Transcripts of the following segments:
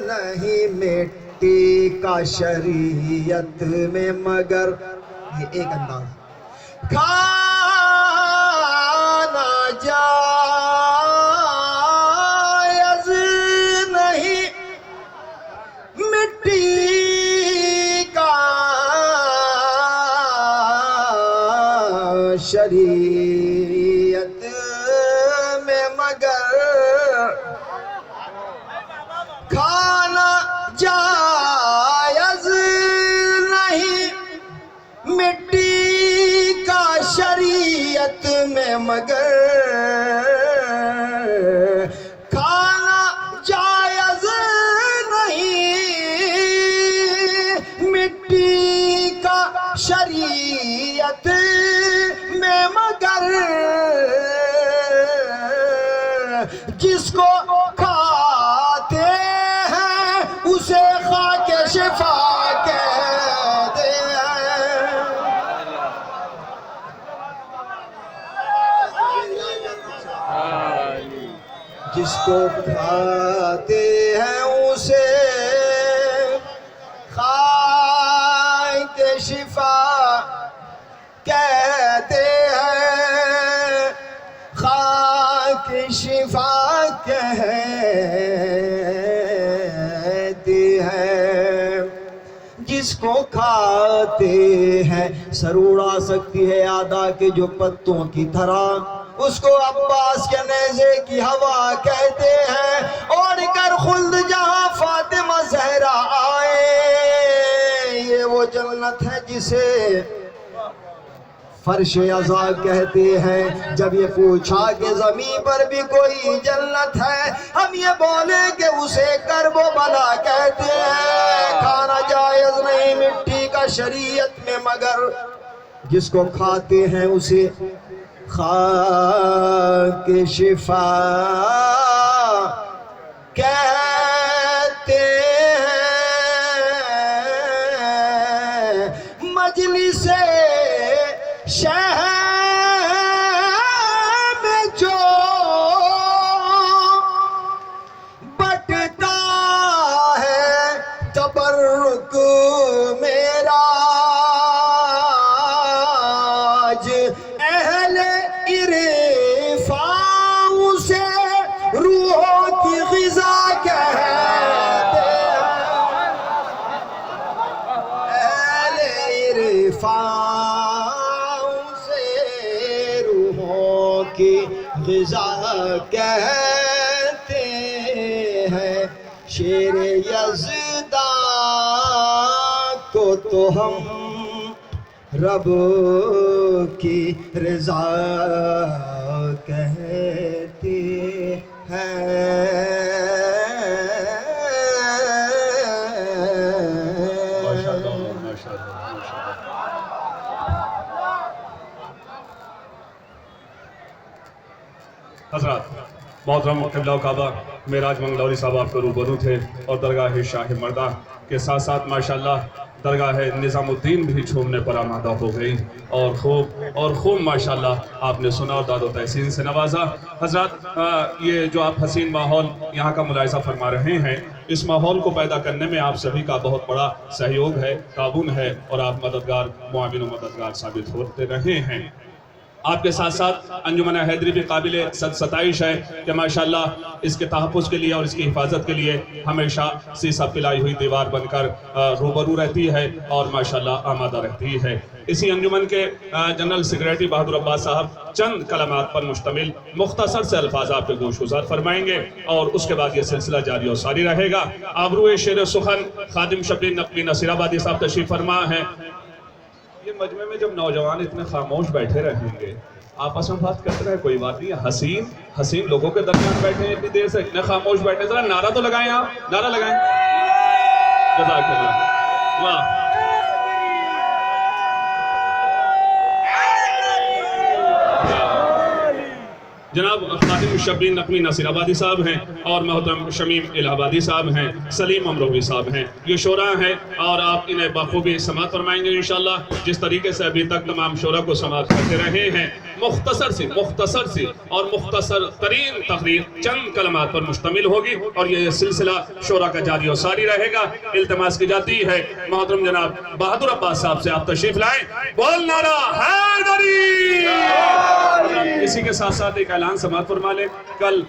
نہیں مٹی کا شریعت میں مگر یہ ایک انداز کھانا جائز نہیں مٹی کا شریعت میں مگر کھانا جائز نہیں مٹی کا شریعت میں مگر کھانا جائز نہیں مٹی کا شریعت میں مگر جس کو کھاتے ہیں اسے خاک شفا کہتے ہیں جس کو کھاتے ہیں اسے خاک شفا کہتے ہیں خاک شفا کہتے ہیں جس کو کھاتے ہیں سر اڑا سکتی ہے آدھا کے جو پتوں کی طرح اس کو عباس کے نیزے کی ہوا کہتے ہیں اور کر خلد جہاں فاطمہ زہرا آئے یہ وہ جنت ہے جسے فرش عزا کہتے ہیں جب یہ پوچھا کہ زمین پر بھی کوئی جنت ہے ہم یہ بولے کہ اسے کرب و بلا کہتے ہیں کھانا جائز نہیں مٹی کا شریعت میں مگر جس کو کھاتے ہیں اسے خاک شفا کہتے ہیں مجلس شہر میں جو بٹتا ہے تبرک میرا آج اہل عرفان سے روحوں کی غذا کہتے ہیں اہل عرفان کی غذا کہتے ہیں شیر یزدان کو تو ہم رب کی رضا کہتے ہیں حضرات محترم قبلہ و کعبہ معراج منگلوری صاحب آپ کو روبرو تھے اور درگاہ شاہ مردہ کے ساتھ ساتھ ماشاءاللہ درگاہ نظام الدین بھی چھوڑنے پر آمادہ ہو گئی اور خوب ماشاءاللہ آپ نے سنا اور داد و تحسین سے نوازا حضرات یہ جو آپ حسین ماحول یہاں کا ملاحظہ فرما رہے ہیں اس ماحول کو پیدا کرنے میں آپ سبھی کا بہت بڑا سہیوگ ہے تعاون ہے اور آپ مددگار معاون و مددگار ثابت ہوتے رہے ہیں آپ کے ساتھ ساتھ انجمن حیدری بھی قابل ستائش ہے کہ ماشاءاللہ اس کے تحفظ کے لیے اور اس کی حفاظت کے لیے ہمیشہ سیسا پلائی ہوئی دیوار بن کر روبرو رہتی ہے اور ماشاءاللہ آمادہ رہتی ہے اسی انجمن کے جنرل سیکریٹری بہادر عباس صاحب چند کلمات پر مشتمل مختصر سے الفاظ آپ کے گوش گزار فرمائیں گے اور اس کے بعد یہ سلسلہ جاری و ساری رہے گا آبروئے شیر سخن خادم شبلی نقوی نصیر آبادی صاحب تشریف فرما ہیں یہ مجمع میں جب نوجوان اتنے خاموش بیٹھے رہیں گے آپس میں بات کرتے رہے کوئی بات نہیں حسین لوگوں کے درمیان بیٹھے ہیں اتنی دیر سے اتنے خاموش بیٹھے ذرا نعرہ تو لگائیں آپ نعرہ لگائیں جزاک اللہ واہ جناب خادم شبلی نقوی نصیر آبادی صاحب ہیں اور محترم شمیم الہ آبادی صاحب ہیں سلیم امروی صاحب ہیں یہ شورا ہیں اور آپ انہیں بخوبی سماعت فرمائیں گے انشاءاللہ جس طریقے سے ابھی تک تمام شورا کو سماعت کرتے رہے ہیں مختصر سی اور مختصر ترین تقریر چند کلمات پر مشتمل ہوگی اور یہ سلسلہ شورا کا جاری و ساری رہے گا. التماس کی جاتی ہے محترم جناب بہادر عباس صاحب سے آپ تشریف لائیں. بول نعرہ حیدری. اسی کے ساتھ ساتھ ایک اعلان سماعت فرما لیں. کل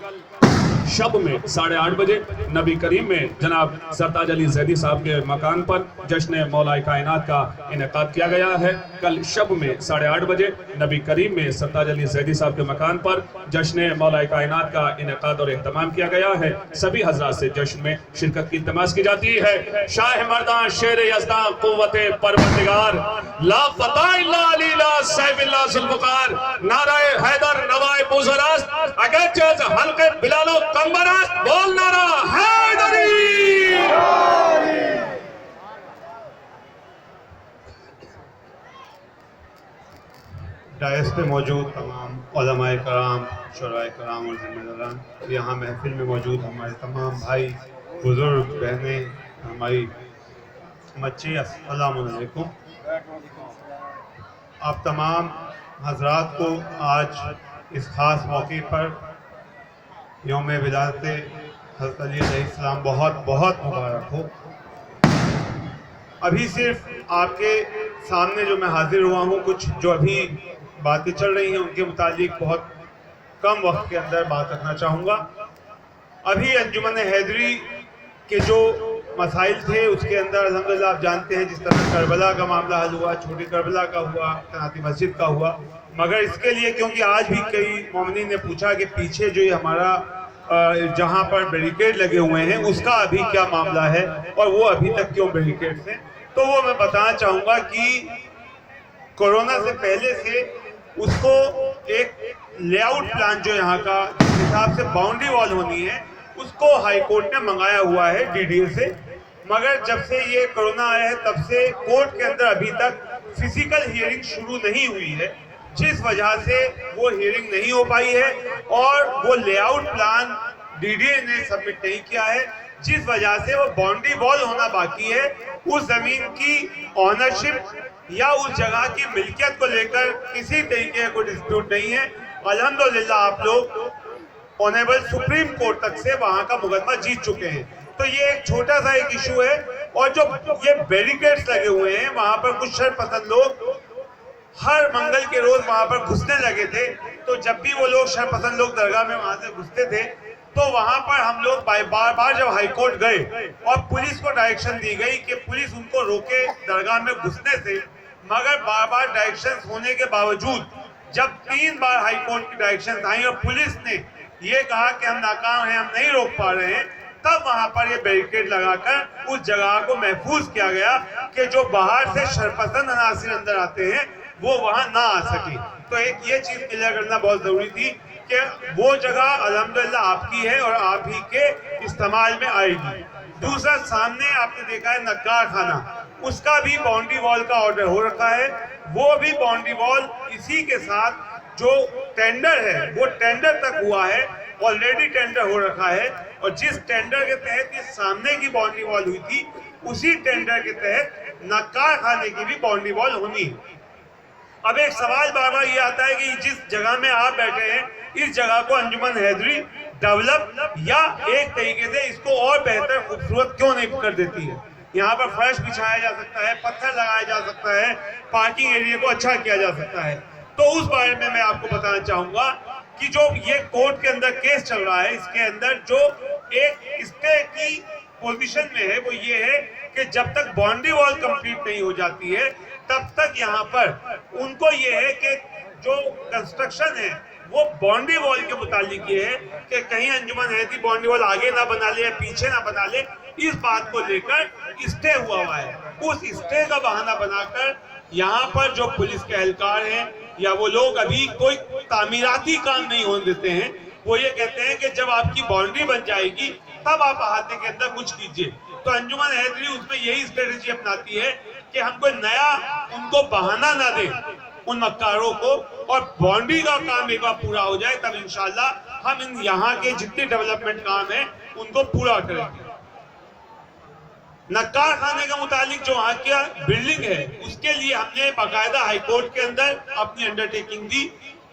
شب میں 8:30 بجے نبی کریم میں جناب سرتاج علی زیدی صاحب کے مکان پر جشن مولا کائنات کا انعقاد کیا گیا ہے. کل شب میں 8:30 بجے نبی کریم میں سرتاج علی زیدی صاحب کے مکان پر جشن مولا کائنات کا انعقاد اور اہتمام کیا گیا ہے. سبھی حضرات سے جشن میں شرکت کی التماس کی جاتی ہے. شاہ مردان شیر یزداں قوت پروردگار لا فتح الا علی لا سیف اللہ ذوالفقار نعرہ حیدر نوائے بوزراست اگرچہ حلقے بلال و کمبراست. بول نعرہ حیدری. ڈائس پہ موجود تمام علماء کرام، شعراء کرام اور ذمہ داران، یہاں محفل میں موجود ہمارے تمام بھائی، بزرگ، بہنیں، ہماری بچے، السلام علیکم. آپ تمام حضرات کو آج اس خاص موقع پر یوم ولادت حضرت علی علیہ السلام بہت بہت مبارک ہو. ابھی صرف آپ کے سامنے جو میں حاضر ہوا ہوں، کچھ جو ابھی باتیں چل رہی ہیں ان کے متعلق بہت کم وقت کے اندر بات رکھنا چاہوں گا. ابھی انجمن حیدری کے جو مسائل تھے اس کے اندر الحمدللہ آپ جانتے ہیں جس طرح کربلا کا معاملہ حل ہوا، چھوٹی کربلا کا ہوا، قناتی مسجد کا ہوا. مگر اس کے لیے کیونکہ آج بھی کئی مومنین نے پوچھا کہ پیچھے جو یہ ہمارا جہاں پر بیریکیڈ لگے ہوئے ہیں اس کا ابھی کیا معاملہ ہے اور وہ ابھی تک کیوں بیریکیڈ ہیں، تو وہ میں بتانا چاہوں گا کہ کورونا سے پہلے سے اس کو ایک لے آؤٹ پلان جو یہاں کا جس حساب سے باؤنڈری وال ہونی ہے اس کو ہائی کورٹ نے منگایا ہوا ہے ڈی ڈی اے سے. مگر جب سے یہ کورونا آیا ہے تب سے کورٹ کے اندر ابھی تک فزیکل ہیئرنگ شروع نہیں ہوئی ہے، جس وجہ سے وہ ہیئرنگ نہیں ہو پائی ہے اور وہ lay out plan D D A نے سبمٹ نہیں کیا ہے، جس وجہ سے وہ باؤنڈری وال ہونا باقی ہے. اس زمین کی آنرشپ یا اس جگہ کی ملکیت کو لے کر کسی طریقے کا کوئی ڈسپیوٹ نہیں ہے. الحمدللہ آپ لوگ آنریبل سپریم کورٹ تک سے وہاں کا مقدمہ جیت چکے ہیں. تو یہ ایک چھوٹا سا ایک ایشو ہے. اور جو یہ بیریکیڈز لگے ہوئے ہیں وہاں پر کچھ شر پسند لوگ ہر منگل کے روز وہاں پر گھسنے لگے تھے. تو جب بھی وہ لوگ شر پسند لوگ درگاہ میں وہاں سے گھستے تھے تو وہاں پر ہم لوگ بار بار جب ہائی کورٹ گئے اور پولیس کو ڈائریکشن دی گئی کہ پولیس ان کو روکے درگاہ میں گھسنے سے، مگر بار بار ڈائریکشن ہونے کے باوجود جب 3 بار ہائی کورٹ کی ڈائریکشن آئیں اور پولیس نے یہ کہا کہ ہم ناکام ہیں، ہم نہیں روک پا رہے ہیں، تب وہاں پر یہ بیریکیڈ لگا کر اس جگہ کو محفوظ کیا گیا کہ جو باہر سے شرپسند عناصر اندر آتے ہیں وہ وہاں نہ آ سکیں. تو ایک یہ چیز کلیئر کرنا بہت ضروری تھی کہ وہ جگہ الحمدللہ آپ کی ہے اور آپ ہی کے استعمال میں آئے گی. دوسرا، سامنے آپ نے دیکھا ہے نکار خانہ، اس کا بھی باؤنڈری وال کا آرڈر ہو رکھا ہے. وہ بھی باؤنڈری وال اسی کے ساتھ جو ٹینڈر ہے وہ ٹینڈر تک ہوا ہے، آلریڈی ٹینڈر ہو رکھا ہے. اور جس ٹینڈر کے تحت یہ سامنے کی باؤنڈری وال ہوئی تھی اسی ٹینڈر کے تحت نکار خانے کی بھی باؤنڈری وال ہونی ہے. اب ایک سوال بار بار یہ آتا ہے کہ جس جگہ میں آپ بیٹھے ہیں اس جگہ کو انجمن حیدری ڈیولپ یا ایک طریقے سے اس کو اور بہتر خوبصورت کیوں نہیں کر دیتی ہے. یہاں پر فرش بچھایا جا سکتا ہے، پتھر لگایا جا سکتا ہے، پارکنگ ایریا کو اچھا کیا جا سکتا ہے. تو اس بارے میں آپ کو بتانا چاہوں گا کہ جو یہ کورٹ کے اندر کیس چل رہا ہے اس کے اندر جو ایک اسٹے کی پوزیشن میں ہے وہ یہ ہے کہ جب تک باؤنڈری وال کمپلیٹ نہیں ہو جاتی ہے تب تک یہاں پر ان کو یہ ہے کہ جو کنسٹرکشن ہے وہ باؤنڈری وال کے متعلق یہ ہے کہ کہیں انجمن حیدری باؤنڈری وال آگے نہ بنا لے یا پیچھے نہ بنا لے. اس بات کو لے کر اسٹے ہوا ہے. اس اسٹے کا بہانہ بنا کر یہاں پر جو پولیس کے اہلکار ہیں یا وہ لوگ ابھی کوئی تعمیراتی کام نہیں ہونے دیتے ہیں، وہ یہ کہتے ہیں کہ جب آپ کی باؤنڈری بن جائے گی تب آپ احاطے کے اندر کچھ کیجئے. تو انجمن حیدری اس میں یہی اسٹریٹجی اپناتی ہے کہ ہم کوئی نیا ان کو بہانہ نہ دیں ان مکاروں کو، اور باؤنڈری کا کام ایک بار پورا ہو جائے تب انشاءاللہ ہم ان یہاں کے جتنے ڈیولپمنٹ کام ہیں ان کو پورا کریں گے. نکار خانے کا متعلق جو وہاں کیا بلڈنگ ہے اس کے لیے ہم نے باقاعدہ ہائی کورٹ کے اندر اپنی انڈرٹیکنگ دی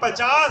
50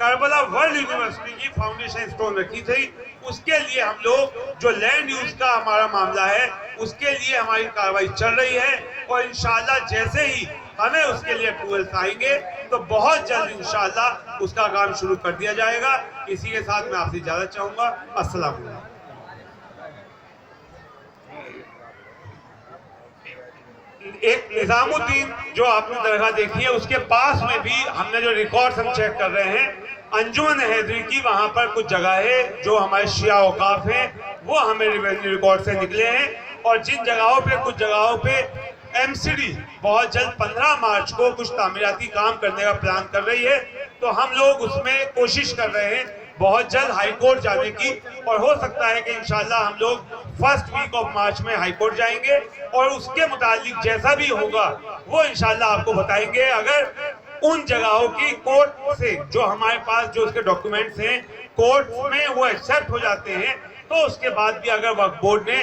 کربلا ورلڈ یونیورسٹی کی فاؤنڈیشن سٹون رکھی تھی. اس کے لیے ہم لوگ جو لینڈ یوز کا ہمارا معاملہ ہے اس کے لیے ہماری کارروائی چل رہی ہے, اور انشاءاللہ جیسے ہی ہمیں اس کے لیے اپروول آئیں گے تو بہت جلد انشاءاللہ اس کا کام شروع کر دیا جائے گا. اسی کے ساتھ میں آپ سے اجازت چاہوں گا. السلام علیکم. ایک نظام الدین جو آپ نے درگاہ دیکھی ہے اس کے پاس میں بھی ہم نے جو ریکارڈز ہم چیک کر رہے ہیں, انجمن حیدری کی وہاں پر کچھ جگہ ہے جو ہمارے شیعہ اوقاف ہیں وہ ہمیں ریونیو ریکارڈ سے نکلے ہیں, اور جن جگہوں پہ کچھ جگہوں پہ ایم سی ڈی بہت جلد 15 مارچ کو کچھ تعمیراتی کام کرنے کا پلان کر رہی ہے, تو ہم لوگ اس میں کوشش کر رہے ہیں بہت جلد ہائی کورٹ جانے کی, اور ہو سکتا ہے کہ انشاءاللہ ہم لوگ فرسٹ ویک آف مارچ میں ہائی کورٹ جائیں گے, اور اس کے متعلق جیسا بھی ہوگا وہ انشاءاللہ آپ کو بتائیں گے. اگر ان جگہوں کی کورٹ سے جو ہمارے پاس جو اس کے ڈاکیومنٹس ہیں کورٹ میں وہ ایکسیپٹ ہو جاتے ہیں, تو اس کے بعد بھی اگر وقف بورڈ نے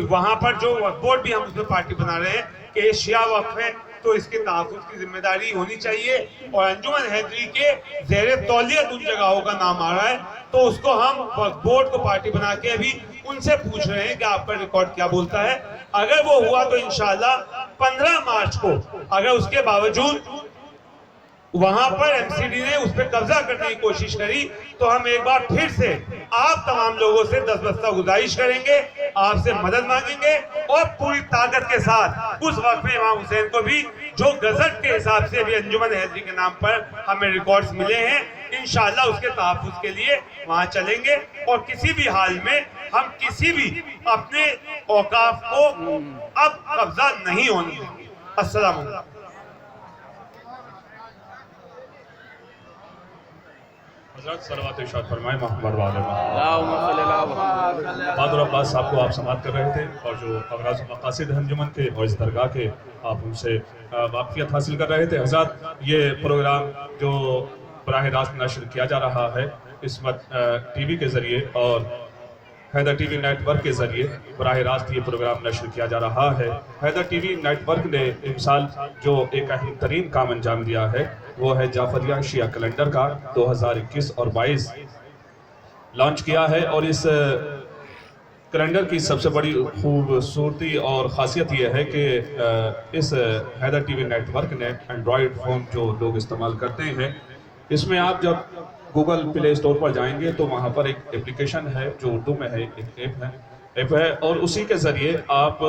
وہاں پر جو وقف بورڈ بھی ہم اس میں پارٹی بنا رہے ہیں کہ یہ شیعہ وقف ہے تو اس کے تحفظ کی ذمہ داری ہونی چاہیے, اور انجمن حیدری کے زیر تولیت ان جگہوں کا نام آ رہا ہے تو اس کو ہم وقف بورڈ کو پارٹی بنا کے بھی ان سے پوچھ رہے ہیں کہ آپ کا ریکارڈ کیا بولتا ہے. اگر وہ ہوا تو انشاءاللہ 15 مارچ کو اگر اس کے باوجود وہاں پر ایم سی ڈی نے اس پہ قبضہ کرنے کی کوشش کری تو ہم ایک بار پھر سے آپ تمام لوگوں سے دستبستہ گزارش کریں گے, آپ سے مدد مانگیں گے, اور پوری طاقت کے ساتھ اس وقت میں امام حسین کو بھی جو گزٹ کے حساب سے بھی انجمن حیدری کے نام پر ہمیں ریکارڈز ملے ہیں انشاءاللہ اس کے تحفظ کے لیے وہاں چلیں گے, اور کسی بھی حال میں ہم کسی بھی اپنے اوقاف کو اب قبضہ نہیں ہونے دیں گے. السلام علیکم. حضرت صلوات ارشاد فرمائے محمد والے بہادر عباس صاحب کو آپ سماعت کر رہے تھے, اور جو اغراض و مقاصد انجمن کے اور اس درگاہ کے آپ ان سے واقفیت حاصل کر رہے تھے. حضرات یہ پروگرام جو براہ راست نشر کیا جا رہا ہے اس وقت ٹی وی کے ذریعے اور Hyder T V network کے ذریعے براہ راست یہ پروگرام نشر کیا جا رہا ہے. Hyder T V network نے امسال جو ایک اہم ترین کام انجام دیا ہے وہ ہے جعفریہ شیعہ کیلنڈر کا 2021 اور 22 لانچ کیا ہے, اور اس کیلنڈر کی سب سے بڑی خوبصورتی اور خاصیت یہ ہے کہ اس Hyder T V network نے اینڈرائیڈ فون جو لوگ استعمال کرتے ہیں اس میں آپ جب گوگل پلے اسٹور پر جائیں گے تو وہاں پر ایک اپلیکیشن ہے جو اردو میں ہے, ایک ایپ ہے, اور اسی کے ذریعے آپ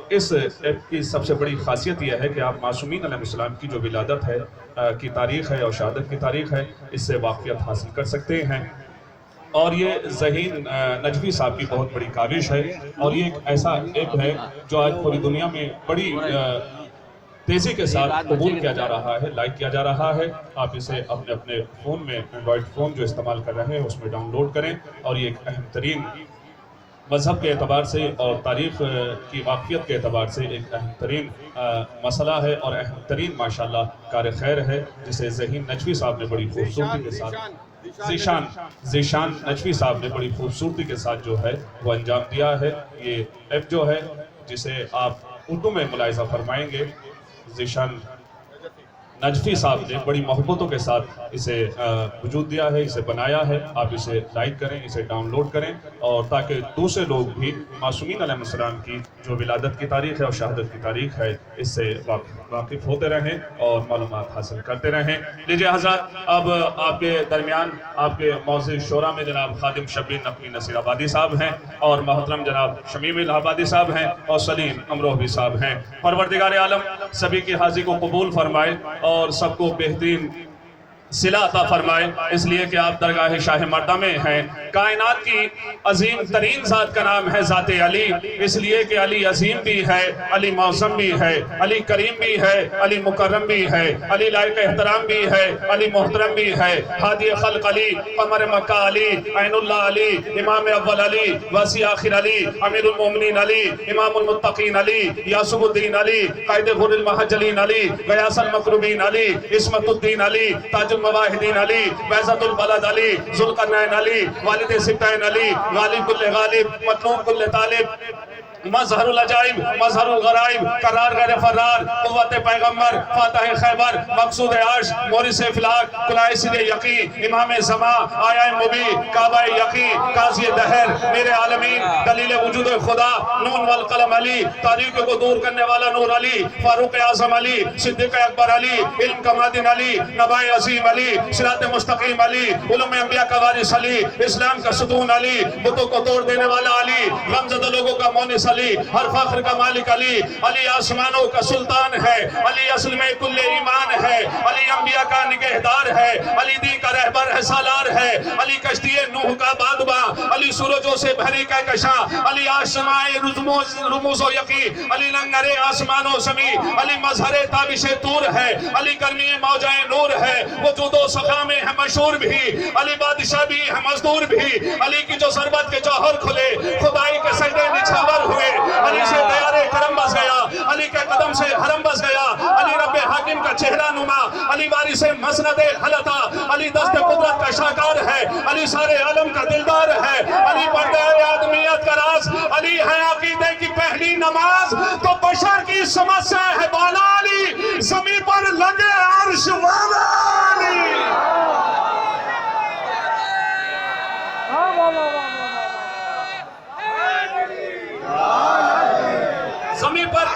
اس ایپ کی سب سے بڑی خاصیت یہ ہے کہ آپ معصومین علیہ السلام کی جو ولادت ہے کی تاریخ ہے اور شہادت کی تاریخ ہے اس سے واقفیت حاصل کر سکتے ہیں. اور یہ ذہین نجوی صاحب کی بہت بڑی کاوش ہے, اور یہ ایک ایسا ایپ ہے جو آج پوری دنیا میں بڑی تیزی کے ساتھ قبول کیا جا رہا ہے, لائک کیا جا رہا ہے. آپ اسے اپنے اپنے فون میں اینڈرائیڈ فون جو استعمال کر رہے ہیں اس میں ڈاؤن لوڈ کریں, اور یہ ایک اہم ترین مذہب کے اعتبار سے اور تاریخ کی واقفیت کے اعتبار سے ایک اہم ترین مسئلہ ہے اور اہم ترین ماشاءاللہ کار خیر ہے, جسے ذہین نجوی صاحب نے بڑی خوبصورتی کے ساتھ ذیشان نجوی صاحب نے بڑی خوبصورتی کے ساتھ جو ہے وہ انجام دیا ہے. یہ ایپ جو ہے جسے آپ اردو میں ملاحظہ فرمائیں گے, ذیشان نجوی صاحب نے بڑی محبتوں کے ساتھ اسے وجود دیا ہے, اسے بنایا ہے. آپ اسے لائک کریں, اسے ڈاؤن لوڈ کریں, اور تاکہ دوسرے لوگ بھی معصومین علیہ السلام کی جو ولادت کی تاریخ ہے اور شہادت کی تاریخ ہے اس سے واقف ہوتے رہیں اور معلومات حاصل کرتے رہیں. لیجئے حضرات, اب آپ کے درمیان آپ کے معزز شورا میں جناب خادم شبیر نقوی نصیر آبادی صاحب ہیں, اور محترم جناب شمیم الہ آبادی صاحب ہیں, اور سلیم امروہوی صاحب ہیں. پروردگار عالم سبھی کی حاضری کو قبول فرمائے اور سب کو بہترین صلہ عطا فرمائے, اس لیے کہ آپ درگاہ شاہ مردہ میں ہیں. کائنات کی عظیم ترین ذات کا نام ہے ذات علی, اس لیے کہ علی عظیم بھی ہے, علی معظم بھی ہے, علی کریم بھی ہے, علی مکرم بھی ہے, علی لائق احترام بھی ہے, علی محترم بھی ہے. ہادی خلق علی, قمر مکہ علی, عین اللہ علی, امام اول علی, وسیع آخر علی, امیر المومنین علی, امام المتقین علی, یاسب الدین علی, قائد غر المحجلین علی, غیاث المکرمین علی, عصمت الدین علی, تاج المواحدین علی, ویزت البلد علی, ذوالقرنین علی, والد سبتین علی, غالب کل غالب, مطلوب کل طالب, مظہر العجائب مظہر الغرائب قرار غیر فرار قوت پیغمبر فاتح خیبر مقصود عرش مورث افلاک قلعہ سر یقین امام زمان آیا مبی کعبہ یقین قاضی دہر میرے عالمین دلیل وجود خدا نون والقلم علی تاریخ کو دور کرنے والا نور علی فاروق اعظم علی صدیق اکبر علی علم کا معدن علی نبائے عظیم علی صراط مستقیم علی علوم انبیاء کا وارث علی اسلام کا ستون علی بتوں کو توڑ دینے والا علی غمزدہ لوگوں کا مونس علی ہر فخر کا مالک علی علی آسمانوں کا سلطان ہے علی اصل میں کل ایمان ہے علی انبیاء کا نگہدار ہے علی دین کا رہبر ہے سالار ہے علی کشتی نوح کا بادباں علی سورجوں سے بھری کہکشاں علی آسمائے رموز و یقین علی لنگر آسمان و زمین علی مظہر تابش طور ہے علی کرمی موجہ نور ہے وجود و سخا میں ہے مشہور بھی علی بادشاہ بھی ہے مزدور بھی علی کی جو ضربت کے جوہر کھلے خدائی کے سجدے نچھاور ہوئے علی سے دیار کرم بس گیا علی کے قدم سے حرم بس گیا علی رب حاکم کا چہرہ نما علی وارث مسند حلطہ علی دست قدرت کا شاکار ہے علی سارے عالم کا دلدار ہے علی پردہ آدمیت کا راز علی ہے عقیدے کی پہلی نماز تو بشر کی سمجھ سے ہے بالا علی زمین پر لگے عرش والا علی زمین پر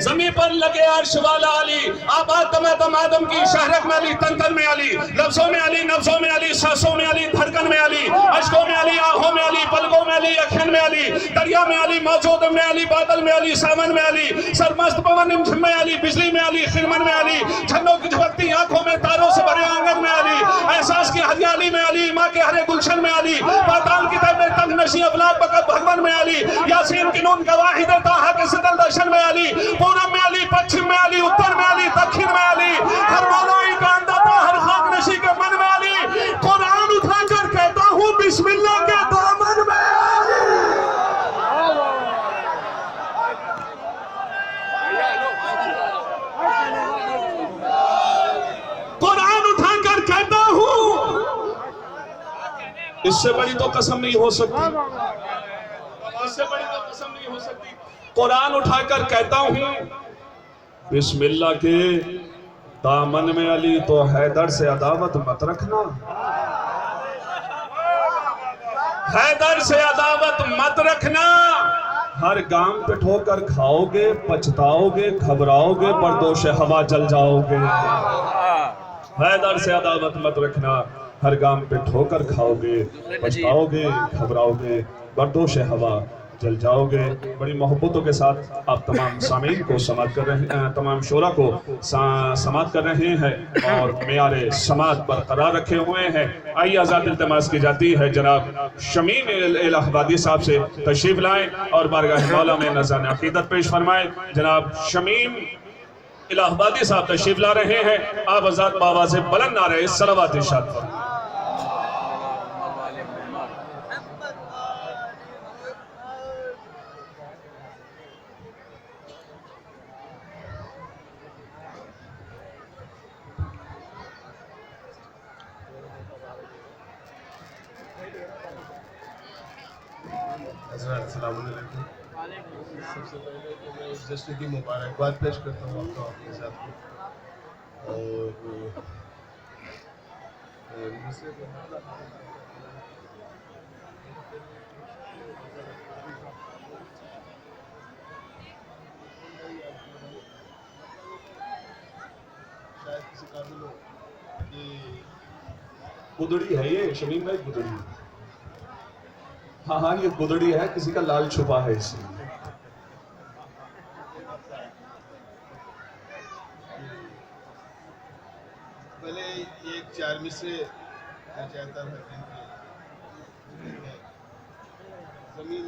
زمین پر لگے عرش والا علی آباد تمام آدم کی شہرک میں علی تنتن میں علی لفظوں میں علی نفسوں میں علی سانسوں میں علی دھڑکن میں علی اشکوں میں علی آنکھوں میں علی پلکوں میں علی اکھن میں علی دریا میں علی موجود میں علی بادل میں علی سامن میں علی سرمست پون انجم میں علی بجلی میں علی خرمن میں علی جھنوں کی جھپکتی آنکھوں میں تاروں سے بھرے آنگن میں علی احساس کی ہریالی میں علی ماں کے ہرے گلشن میں علی پاتال کی طرف میں تنگ نشی افلاک بقت بھگون میں علی یاسین کی نون کا واحد تاہا کے ستل درشن میں علی پورم میں علی پچھم میں علی اتر میں علی دکھن میں علی ہر مولوی کا اندھا ہر خاک نشی کے من میں علی قرآن اٹھا کر کہتا ہوں بسم اللہ کے دامن میں قرآن اٹھا کر کہتا ہوں اس سے بڑی تو قسم نہیں ہو سکتی اس سے بڑی تو قسم نہیں ہو سکتی قرآن اٹھا کر کہتا ہوں بسم اللہ کے دامن میں علی تو حیدر سے عداوت مت رکھنا حیدر سے عداوت مت رکھنا ہر گام پہ ٹھو کر کھاؤ گے پچھتاؤ گے گھبراؤ گے بردوش ہوا جل جاؤ گے حیدر سے عداوت مت رکھنا ہر گام پہ ٹھو کر کھاؤ گے پچھتاؤ گے گھبراؤ گے بردوش ہوا جل جاؤ گے بڑی محبتوں کے ساتھ آپ تمام سامعین کو سماعت کر رہے ہیں تمام شعراء کو سماعت کر رہے ہیں اور معیار سماعت برقرار رکھے ہوئے ہیں آئیے آزاد التماس کی جاتی ہے جناب شمیم الہ آبادی صاحب سے تشریف لائیں اور بارگاہ مولا میں نذران عقیدت پیش فرمائیں جناب شمیم الہ آبادی صاحب تشریف لا رہے ہیں آپ آزاد بآواز بلند نعرہ صلوات ارشاد فرمائیں السلام علیکم سب سے پہلے تو میں اس جشن کی مبارکباد پیش کرتا ہوں آپ کو اپنے ساتھ کو شاید کسی قابل ہو کہ گدڑی ہے یہ شمیم بھائی گدڑی ہاں یہ گدڑی ہے کسی کا لال چھپا ہے اس میں پہلے ایک چار مصرے میں چاہتا تھا کہ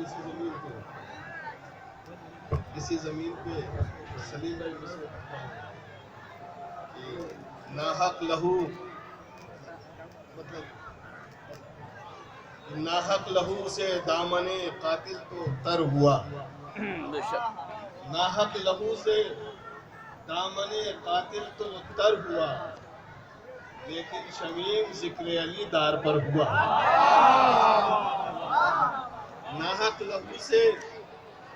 اسی زمین پہ سلیم بھائی مصرے کہ ناحق لہو مطلب ناحق لہو سے دامن قاتل تو تر ہوا ناحق لہو سے دامن قاتل تو تر ہوا لیکن شمیم ذکر علی دار پر ہوا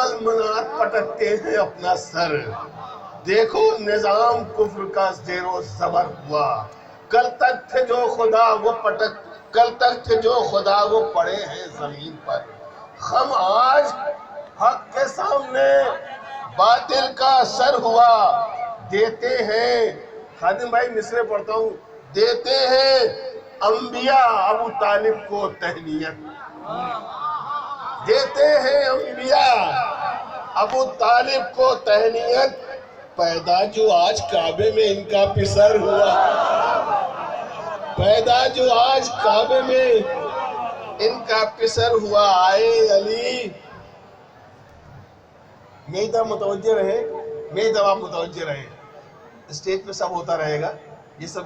اول منات پٹکتے ہیں اپنا سر. دیکھو نظام کفر کا زیر و زبر ہوا. کل تک تھے جو خدا وہ پڑے ہیں زمین پر. ہم آج حق کے سامنے باطل کا سر ہوا. دیتے ہیں خادم بھائی مصرے پڑھتا ہوں. دیتے ہیں انبیاء ابو طالب کو تہنیت. دیتے ہیں انبیاء ابو طالب کو تہنیت. پیدا جو آج کعبے میں ان کا پسر ہوا. پیدا جو آج کعبے میں ان کا پسر ہوا. آئے علی. میری طرف متوجہ رہے, میری طرف آپ متوجہ رہے. اسٹیج پہ سب ہوتا رہے گا. یہ سب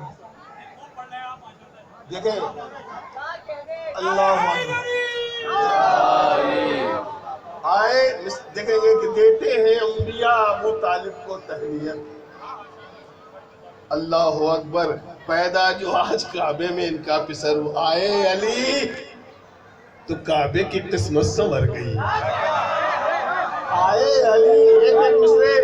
دیکھیں. اللہ آئے دیکھیں گے کہ دیتے ہیں انبیاء ابو طالب کو تہنیت. اللہ اکبر. پیدا جو آج کعبے میں ان کا پسر ہوا. آئے علی تو کعبے کی قسمت سنور گئی. آئے علی. ایک ایک مصرے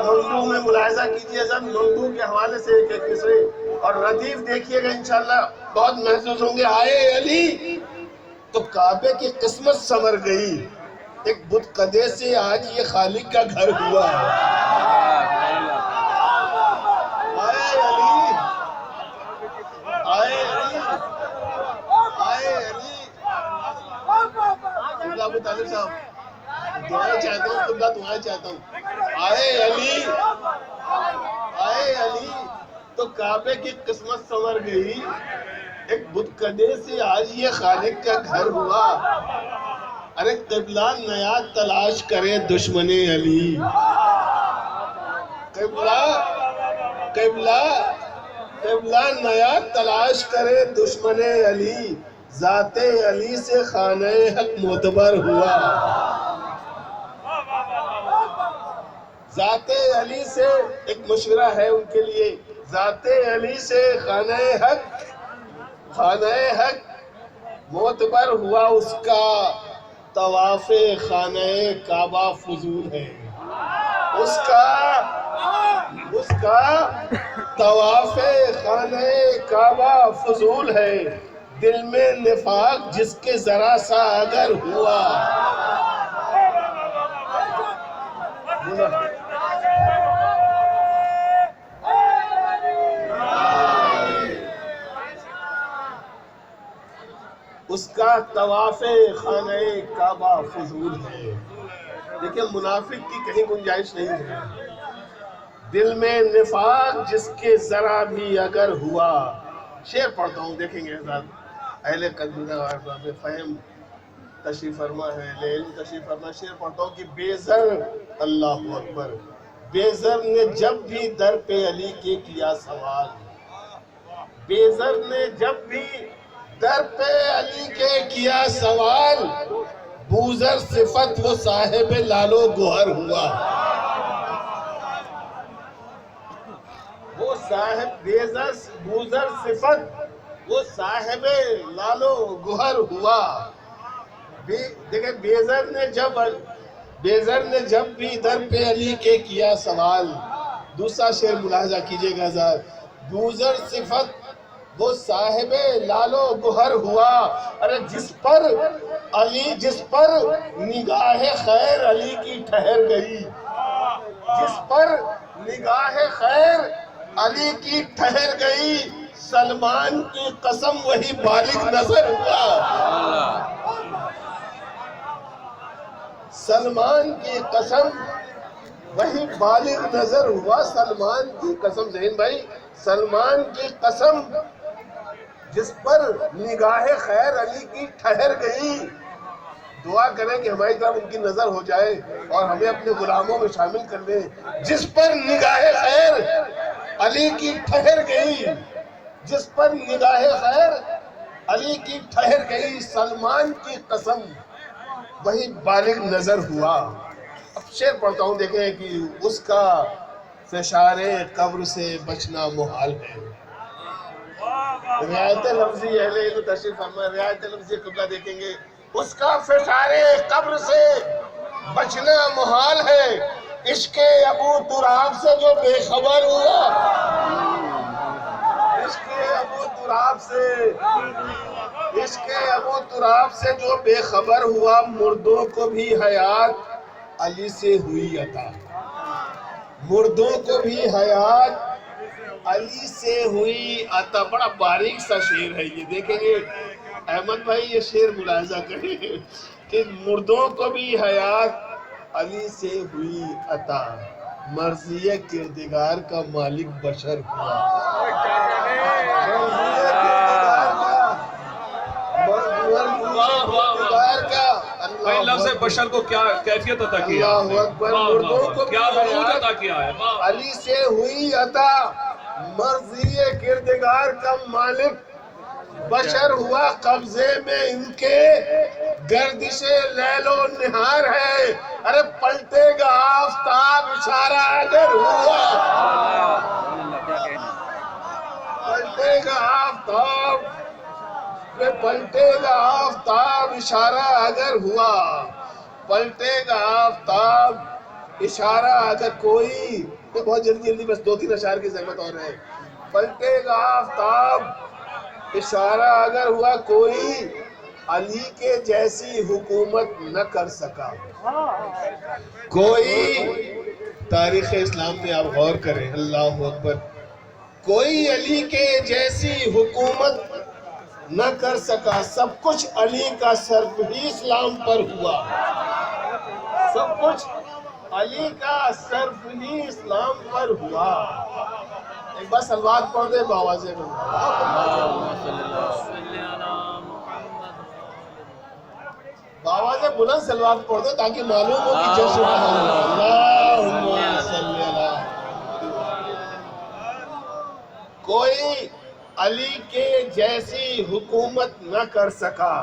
ننڈو میں ملاحظہ کیجئے ذرا. ننڈو کے حوالے سے ایک ایک مصرے اور ردیف دیکھیے گا انشاءاللہ بہت محسوس ہوں گے. آئے علی تو کعبے کی قسمت سنور گئی. ایک بت قدے سے آج یہ خالق کا گھر ہوا. آئے علی. آئے علی. آئے علی. ابو طالب صاحب دعائیں چاہتا ہوں. قبلہ دعائیں چاہتا ہوں. آئے علی. آئے علی تو کعبے کی قسمت سنور گئی. ایک بت قدے سے آج یہ خالق کا گھر ہوا. ارے قبلہ نیا تلاش کرے دشمن علی. قبلہ نیا تلاش کرے دشمن علی. ذات علی سے خانہ حق معتبر ہوا. ذات علی سے ایک مشورہ ہے ان کے لیے. ذات علی سے خانہ حق معتبر ہوا. اس کا طواف خانہ کعبہ فضول ہے. اس کا طواف خانہ کعبہ فضول ہے. دل میں نفاق جس کے ذرا سا اگر ہوا. اس کا طواف خانہ کعبہ فضول ہے. دیکھیں منافق کی کہیں گنجائش نہیں ہے. دل میں نفاق جس کے ذرا بھی اگر ہوا. شعر پڑھتا ہوں دیکھیں گے حضرات. اہل قدر فہم تشریف فرما ہے, لیل تشریف فرما. شعر پڑھتا ہوں کہ بے زر. اللہ اکبر. بے زر نے جب بھی در پہ علی کے کیا سوال. بے زر نے جب بھی در پہ علی کے کیا سوال. بوزر صفت وہ صاحب لالو گوہر ہوا. وہ صاحب بوزر صفت وہ صاحب لالو گوہر ہوا. دیکھیں بیزر نے جب بھی در پہ علی کے کیا سوال. دوسرا شعر ملاحظہ کیجئے گا ذرا. بوزر صفت وہ صاحب لالو گوہر ہوا. ارے جس پر نگاہ خیر علی کی ٹھہر گئی. جس پر نگاہ خیر علی کی ٹھہر گئی. سلمان کی قسم وہی بالغ نظر ہوا. سلمان کی قسم وہی بالغ نظر ہوا. سلمان کی قسم ذہین بھائی. سلمان کی قسم جس پر نگاہ خیر علی کی ٹھہر گئی. دعا کریں کہ ہماری طرف ان کی نظر ہو جائے اور ہمیں اپنے غلاموں میں شامل کر لیں. جس پر نگاہ خیر علی کی ٹھہر گئی. جس پر نگاہ خیر علی کی ٹھہر گئی. سلمان کی قسم وہی بالغ نظر ہوا. اب شعر پڑھتا ہوں دیکھیں کہ اس کا فشار قبر سے بچنا محال ہے. رعایت لفظی اہل علم تشریف فرما. رعایت لفظی قبلہ دیکھیں گے. اس کا فشار قبر سے بچنا محال ہے عشق ابو تراب سے جو بے خبر ہوا، عشق ابو تراب سے، عشق ابو تراب سے جو بے خبر ہوا، مردوں کو بھی حیات علی سے ہوئی عطا، مردوں کو بھی حیات علی سے ہوئی عطا۔ بڑا باریک سا شعر ہے یہ، دیکھیں گے احمد بھائی یہ شعر ملاحظہ کریں کہ مردوں کو بھی حیات علی سے ہوئی عطا، مرضی کردگار کا مالک بشر ہوا، بھائی لفظ بشر کو کیا کیفیت عطا کیا، اللہ اکبر، مردوں کو بھی کیا وجود حیات عطا کیا ہے، واہ۔ علی سے ہوئی عطا، مرضی کردگار کا مالک بشر ہوا، قبضے میں ان کے گردش لیل و نہار ہے، ارے پلٹے گا آفتاب اشارہ اگر ہوا، پلٹے گا آفتاب، پلٹے گا آفتاب اشارہ اگر ہوا، پلٹے گا آفتاب اشارہ اگر کوئی، بہت جلدی بس 2-3 اشعار کی زحمت اور ہے، پلٹے گا آفتاب اشارہ اگر ہوا، کوئی علی کے جیسی حکومت نہ کر سکا، کوئی، تاریخ اسلام میں آپ غور کریں، اللہ اکبر، کوئی علی کے جیسی حکومت نہ کر سکا، سب کچھ علی کا صرف ہی اسلام پر ہوا، سب کچھ علی کا صرف ہی اسلام پر ہوا۔ ایک بار صلوات پڑھ دے باوازے میں، باوازے بلند صلوات پڑھ دے تاکہ معلوم ہو کہ جشن اللہم صلی اللہ، کوئی علی کے جیسی حکومت نہ کر سکا،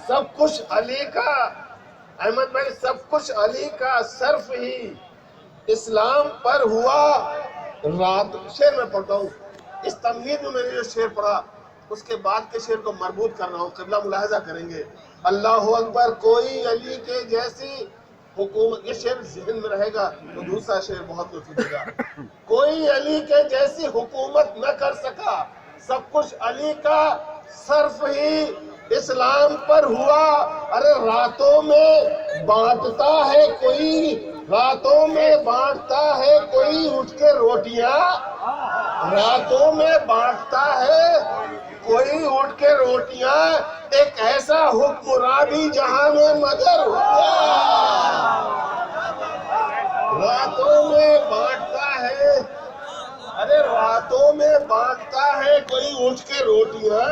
سب کچھ علی کا، احمد بھائی سب کچھ علی کا صرف ہی اسلام پر ہوا۔ رات شعر میں پڑھتا ہوں، اس تمہید میں میں نے جو شعر پڑھا اس کے بعد کے شعر کو مربوط کر رہا ہوں، قبلہ ملاحظہ کریں گے، اللہ اکبر، کوئی علی کے جیسی حکومت، یہ شعر ذہن میں رہے گا تو دوسرا شعر بہت لطف دے گا، کوئی علی کے جیسی حکومت نہ کر سکا، سب کچھ علی کا صرف ہی اسلام پر ہوا، ارے راتوں میں بانٹتا ہے کوئی، راتوں میں بانٹتا ہے کوئی اٹھ کے روٹیاں، راتوں میں بانٹتا ہے کوئی اٹھ کے روٹیاں، ایک ایسا حکمراں بھی جہاں میں مگر ہوا، راتوں میں بانٹتا ہے، ارے راتوں میں بانٹتا ہے کوئی اٹھ کے روٹیاں،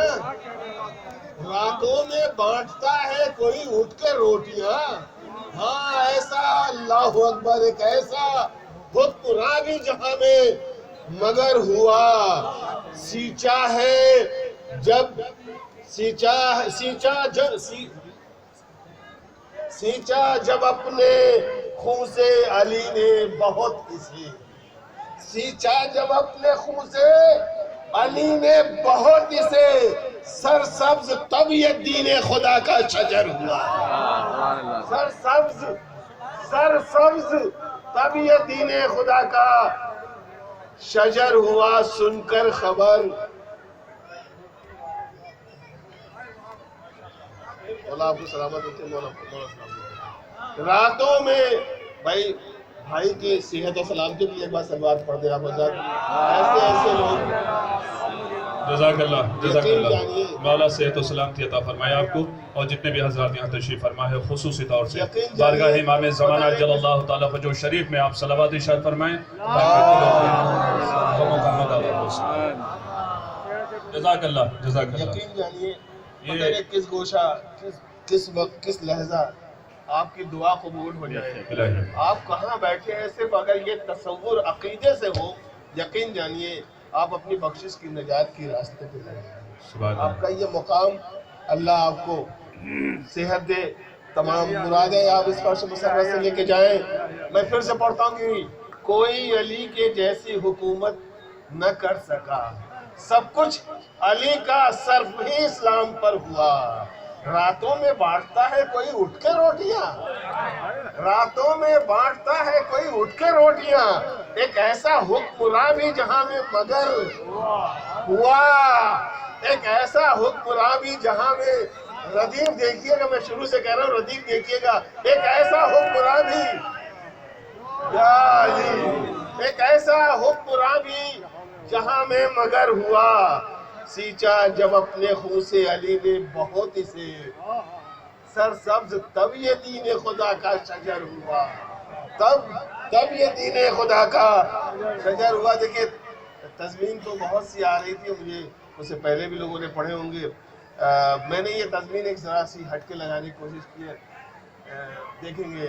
راتوں میں بانٹتا ہے کوئی اٹھ کے روٹیاں، ہاں ایسا اللہ اکبر، ایک ایسا حکمراں بھی جہاں میں مگر ہوا، سینچا ہے جب سینچا جب اپنے خون سے علی نے بہت اسے، سینچا جب اپنے خون سے علی نے بہت اسے، سرسبز تب یہ دین خدا کا شجر ہوا، سرسبز تب یہ دین خدا کا شجر ہوا، سن کر خبر، مولا آپ کو سلامت ہوتے ہیں، مولا سلامت، راتوں میں بھائی کی صحت و سلامتی کی ایک بار سلوات پڑھ دیں آپ حضرات، ایسے لوگ، جزاک اللہ مولا صحت و سلامتی عطا فرمائے آپ کو، اور جتنے بھی حضرات یہاں تشریف فرما ہے خصوصی طور سے بارگاہ امام زمانہ عجل اللہ تعالیٰ فجر شریف میں آپ صلوات ارشاد فرمائیں، جزاک اللہ یقین جانیے پتہ نہیں کس گوشہ، کس وقت، کس لحظہ آپ کی دعا قبول ہو جائے، آپ کہاں بیٹھے ہیں، صرف اگر یہ تصور عقیدے سے ہو، یقین جانیے آپ اپنی بخشش کی نجات کی راستے پہ جائیں، آپ کا یہ مقام، اللہ آپ کو صحت دے، تمام مرادیں آپ اس فرش مسرت سے لے کے جائیں۔ میں پھر سے پڑھتا ہوں کہ کوئی علی کے جیسی حکومت نہ کر سکا، سب کچھ علی کا صرف ہی اسلام پر ہوا، راتوں میں بانٹتا ہے کوئی اٹھ کے روٹیاں، راتوں میں بانٹتا ہے کوئی اٹھ کے روٹیاں، ایک ایسا حکمراں بھی جہاں میں مگر ہوا، ایک ایسا حکمراں بھی جہاں میں، ردیف دیکھیے گا، میں شروع سے کہہ رہا ہوں ردیف دیکھیے گا، ایک ایسا حکمراں بھی، یا علی، ایک ایسا حکمراں بھی جہاں میں مگر ہوا، سینچا جب اپنے خون سے علی نے بہت اسے، سرسبز تب یہ دین خدا کا شجر ہوا، تب یہ دین خدا کا شجر ہوا۔ دیکھیں تضمین تو بہت سی آ رہی تھی، مجھے اس سے پہلے بھی لوگوں نے پڑھے ہوں گے، میں نے یہ تضمین ایک ذرا سی ہٹ کے لگانے کی کوشش کی ہے، دیکھیں گے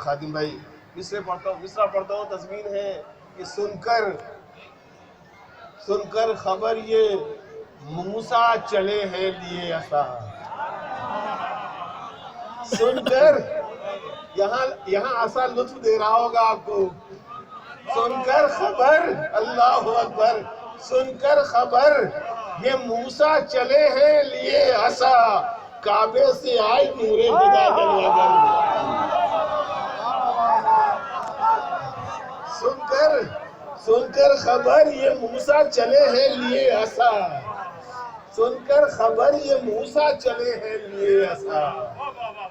خادم بھائی، مصرع پڑھتا ہوں، تضمین ہے کہ سن کر خبر یہ موسیٰ چلے ہیں لیے عصا، سن کر، یہاں عصا لطف دے رہا ہوگا آپ کو، سن کر خبر، اللہ اکبر، سن کر خبر یہ موسیٰ چلے ہیں لیے عصا، کعبے سے آئی نور خدا جلوہ گر، سن کر خبر یہ موسیٰ چلے ہیں لیے عصا، سن کر خبر یہ موسیٰ چلے ہیں لیے عصا،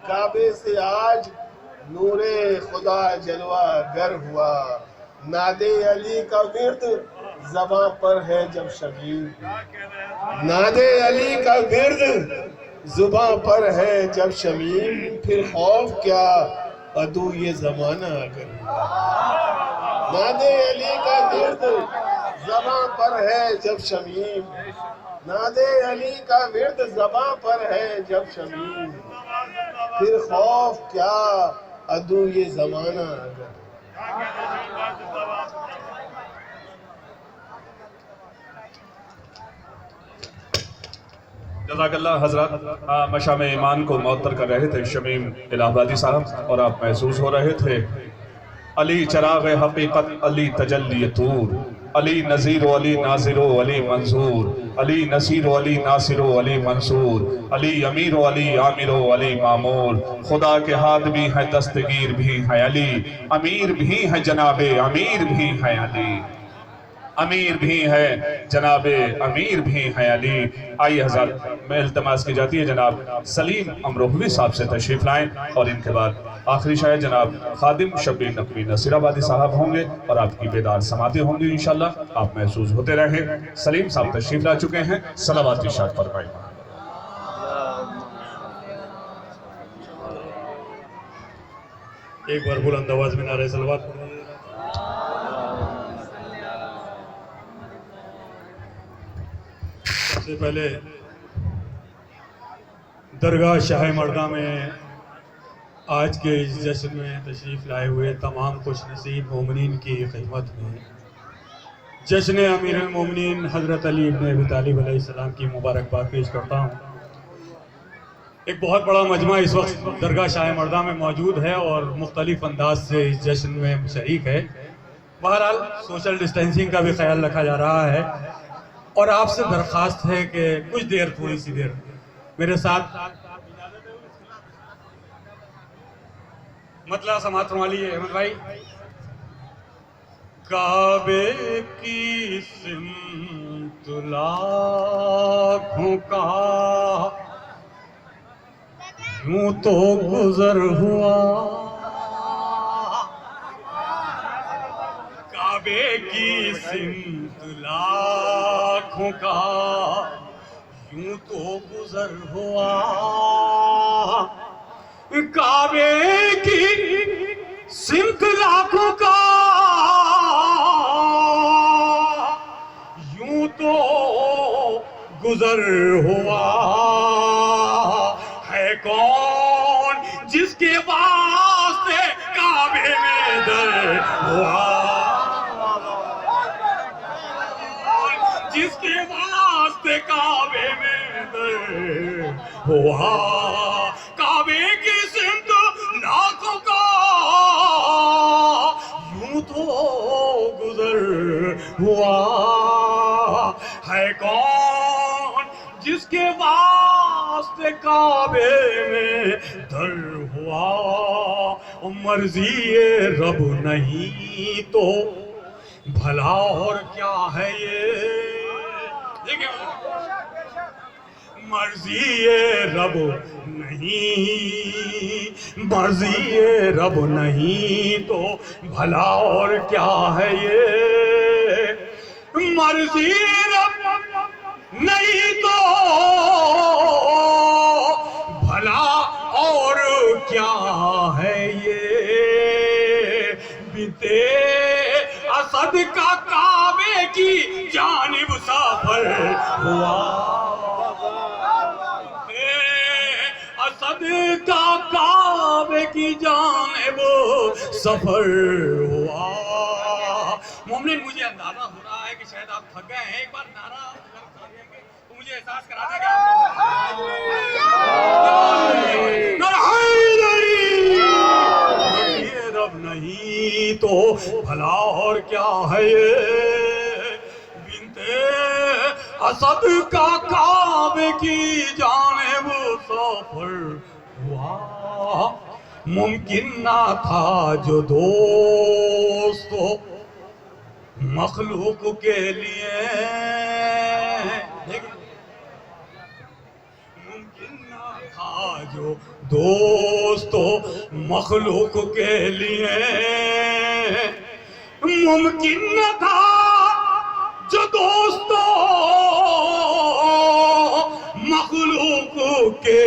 کعبے سے آج نور خدا جلوہ گر ہوا، ناد علی کا ورد زباں پر ہے جب شمیم، ناد علی کا ورد زباں پر ہے جب شمیم، پھر خوف کیا عدو یہ زمانہ اگر ہوا، ناد علی کا ورد زباں پر ہے جب شمیم، ناد علی کا ورد زباں پر ہے جب شمیم، پھر خوف کیا عدو یہ زمانہ اگر، جزاک اللہ حضرات، مشام ایمان کو معطر کر رہے تھے شمیم الہ آبادی صاحب، اور آپ محسوس ہو رہے تھے علی چراغ حقیقت، علی تجلی طور، علی نذیر و علی ناصر و علی منصور، علی نصیر و علی ناصر و علی منصور، علی امیر و علی عامر و علی معمور، خدا کے ہاتھ بھی ہے دستگیر بھی ہے علی، امیر بھی ہے جناب امیر بھی ہے علی، امیر بھی ہے جناب امیر بھی ہے علی۔ آئیے حضرات، میں التماس کی جاتی ہے جناب سلیم امروہوی صاحب سے تشریف لائیں، اور ان کے بعد آخری شاعر جناب خادم شبیر نقوی نصیر آبادی صاحب ہوں گے، اور آپ کی بیدار سماعتیں ہوں گی انشاءاللہ، آپ محسوس ہوتے رہیں۔ سلیم صاحب تشریف لا چکے ہیں، صلوات ارشاد فرمائیں۔ ایک بار بلند آواز میں نعرہ صلوات پڑھیں۔ سب سے پہلے درگاہ شاہ مردہ میں آج کے اس جشن میں تشریف لائے ہوئے تمام خوش نصیب مومنین کی خدمت میں جشن امیر المومنین حضرت علی ابن ابی طالب علیہ السلام کی مبارکباد پیش کرتا ہوں۔ ایک بہت بڑا مجمع اس وقت درگاہ شاہ مردہ میں موجود ہے اور مختلف انداز سے اس جشن میں شریک ہے۔ بہرحال سوشل ڈسٹینسنگ کا بھی خیال رکھا جا رہا ہے، اور آپ سے درخواست ہے کہ کچھ دیر، تھوڑی سی دیر میرے ساتھ مطلع سماعت فرما لیجیے احمد بھائی۔ کعبے کی سمت لاکھوں کا یوں تو گزر ہوا، کعبے کی سمت لاکھوں کا یوں تو گزر ہوا، کعبے کی سمت لاکھوں کا یوں تو گزر ہوا، ہے کون جس کے واسطے کعبے میں در ہوا، جس کے واسطے کعبے میں در ہوا، کعبے کی سمت لاکھوں کا یوں تو گزر ہوا، ہے کون جس کے واسطے راست کعبے میں در ہوا، مرضی رب نہیں تو بھلا اور کیا ہے یہ، مرضی رب نہیں، مرضی رب نہیں تو بھلا اور کیا ہے یہ، مرضی رب نہیں تو بھلا اور کیا ہے یہ، بنتے اسد کا کعبے کی جانب سفر ہوا، اسد کا کعبے کی جانب سفر ہوا۔ مومنین مجھے اندازہ ہو رہا ہے کہ شاید آپ تھک گئے ہیں، ایک بار نعرہ اگر کھا دیں گے تو مجھے احساس کرا دیں گے آپ یہ رب نہیں تو بھلا اور کیا ہے یہ، بنتے اسد کا کعبے کی جانب سفر ہوا، ممکن نہ تھا جو دوستو مخلوق کے لیے، ممکن نہ تھا جو دوستو مخلوق کے لیے، ممکن نہ تھا جو دوستو مخلوق کے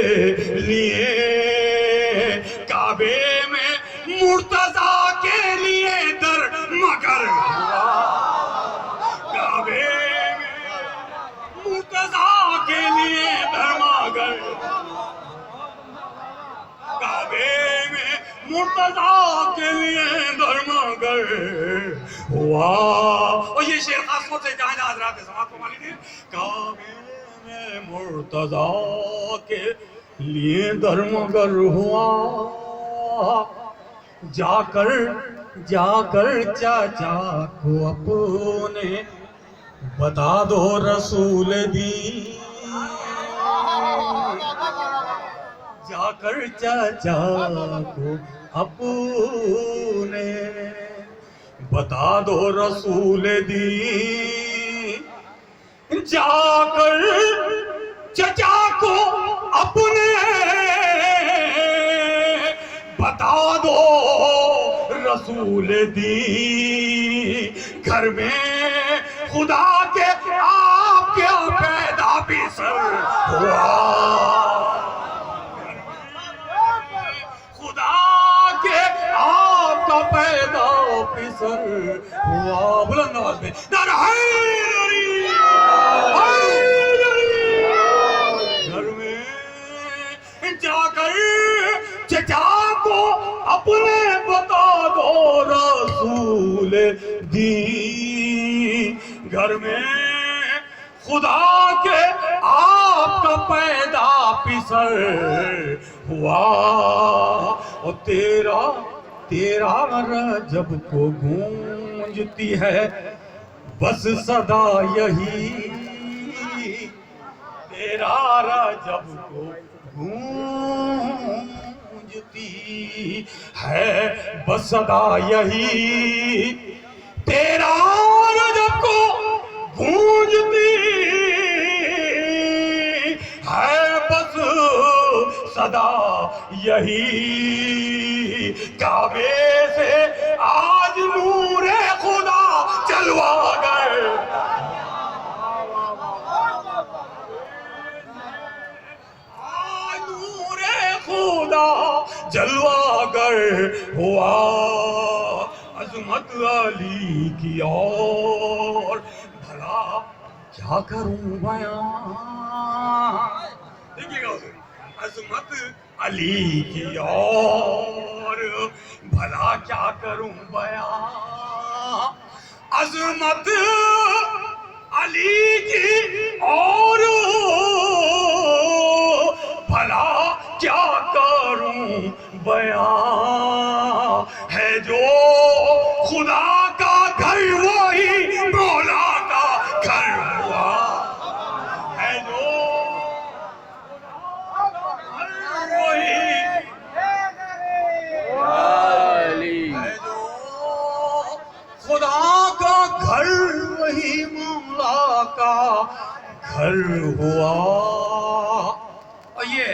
لیے، کعبے میں مرتضیٰ کے لیے در مگر ہوا، کعبے میں مرتضیٰ کے لیے در مگر، کعبے میں مرتضیٰ کے لیے در مگر ہوا۔ اور یہ شعر خاص طور سے جہاں جہاں حضرات سماعت کو مالی تھی، کعبے میں مرتضیٰ کے لیے در مگر ہوا، جا کر چاچا کو اپنے بتا دو رسول دین، جا کر چاچا کو اپنے بتا دو رسول دین، جا کر چچا کو اپنے بتا دو رسول دین، گھر میں خدا کے آپ کیا پیدا بھی سر ہوا، خدا کے آپ کا پیدا بھی سر ہوا، بلند آواز میں نعرہ حیدری، گھر میں جا کر چچا کو اپنے بتا دو رسول دین، گھر میں خدا کے آپ کا پیدا پسر ہوا، اور تیرا رجب کو گونجتی ہے بس صدا یہی، تیرا رجب کو گونجتی ہے بس صدا یہی، تیرا رجب کو گونجتی ہے بس صدا یہی، کعبے سے آج نور خدا چلوا گئے، خدا جلوہ گر ہوا، عظمت علی کی اور بھلا کیا کروں بیان، دیکھیے گا اسے، عظمت علی کی اور بھلا کیا کروں بیان، عظمت علی کی اور بھلا کیا کروں بیان، ہے جو خدا کا گھر وہی مولا کا گھر ہوا، ہے جو ہی مولا کا گھر ہوا. اور یہ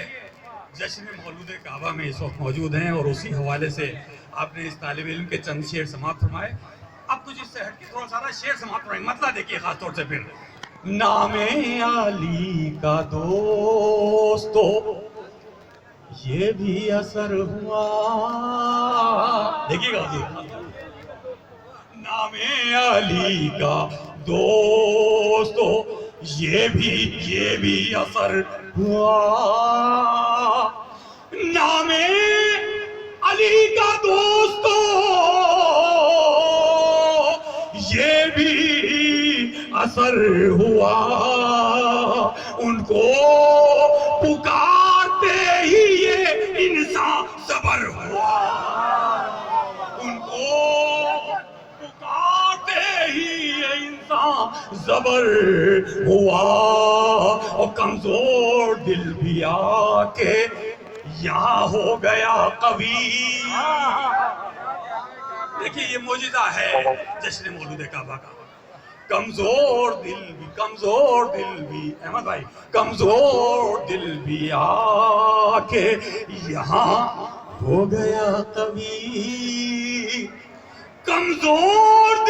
جشن مولود کعبہ میں اس وقت موجود ہیں اور اسی حوالے سے آپ نے اس طالب علم کے چند شعر سماعت فرمائے. اب کچھ اس سے ہٹ کے تھوڑا سارا شعر سماعت فرمائے. مطلب دیکھیے خاص طور سے پھر نام علی کا دوستو یہ بھی اثر ہوا. دیکھیے گا نام علی کا دوستو یہ بھی اثر ہوا. نام علی کا دوستو یہ بھی اثر ہوا. ان کو پکارتے ہی یہ انسان صبر ہوا. ان کو پکارتے ہی یہ انسان صبر ہوا. اور کمزور دل بھی آ کے یہاں ہو گیا قوی. دیکھیے یہ معجزہ ہے جشن مولود کعبہ کا. کمزور دل بھی احمد بھائی کمزور دل بھی آ کے یہاں ہو گیا قوی. کمزور